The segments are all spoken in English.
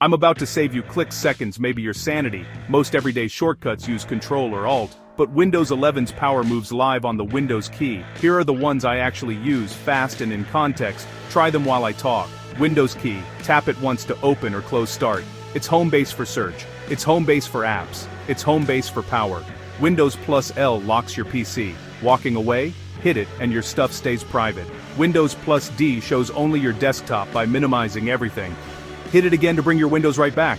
I'm about to save you clicks, seconds, maybe your sanity. Most everyday shortcuts use Control or Alt, but Windows 11's power moves live on the Windows key. Here are the ones I actually use, fast and in context. Try them while I talk. Windows key, tap it once to open or close Start. It's home base for search. It's home base for apps. It's home base for power. Windows plus L locks your PC. Walking away? Hit it and your stuff stays private. Windows plus D shows only your desktop by minimizing everything. Hit it again to bring your Windows right back.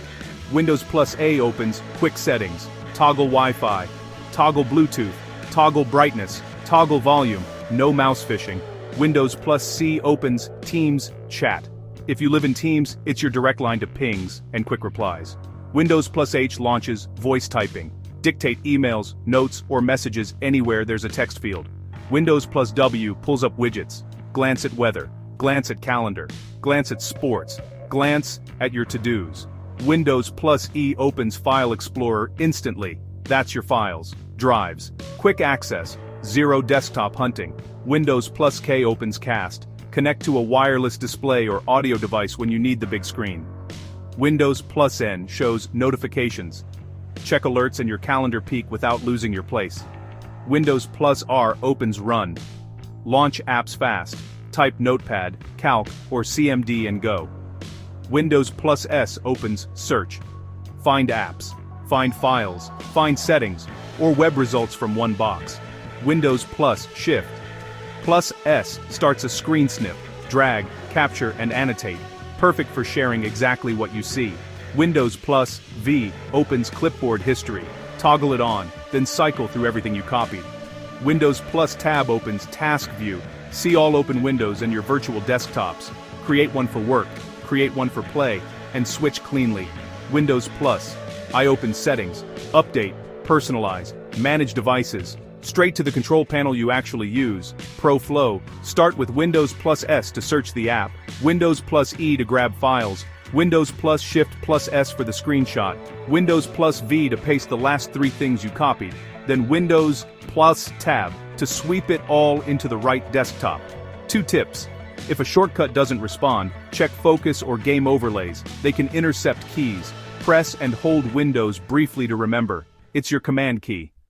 Windows plus A opens Quick Settings, Toggle Wi-Fi, Toggle Bluetooth, Toggle Brightness, Toggle Volume, no mouse fishing. Windows plus C opens Teams, Chat. If you live in Teams, it's your direct line to pings and quick replies. Windows plus H launches Voice Typing. Dictate emails, notes, or messages anywhere there's a text field. Windows plus W pulls up widgets. Glance at weather, glance at calendar, glance at sports, glance at your to-dos. Windows plus E opens File Explorer instantly. That's your files, drives, quick access, zero desktop hunting. Windows plus K opens Cast. Connect to a wireless display or audio device when you need the big screen. Windows plus N shows notifications. Check alerts and your calendar peek without losing your place. Windows plus R opens Run. Launch apps fast. Type Notepad, Calc, or CMD and go. Windows plus S opens Search. Find apps, find files, find settings, or web results from one box. Windows plus Shift. Plus S starts a screen snip, drag, capture, and annotate. Perfect for sharing exactly what you see. Windows plus V opens Clipboard History. Toggle it on, then cycle through everything you copied. Windows plus Tab opens Task View. See all open windows and your virtual desktops. Create one for work, create one for play, and switch cleanly. Windows plus I open Settings, Update, Personalize, Manage Devices. Straight to the control panel you actually use. Pro Flow. Start with Windows plus S to search the app. Windows plus E to grab files. Windows plus Shift plus S for the screenshot. Windows plus V to paste the last three things you copied. Then Windows plus Tab to sweep it all into the right desktop. 2 tips. If a shortcut doesn't respond, check Focus or Game Overlays. They can intercept keys. Press and hold Windows briefly to remember. It's your command key.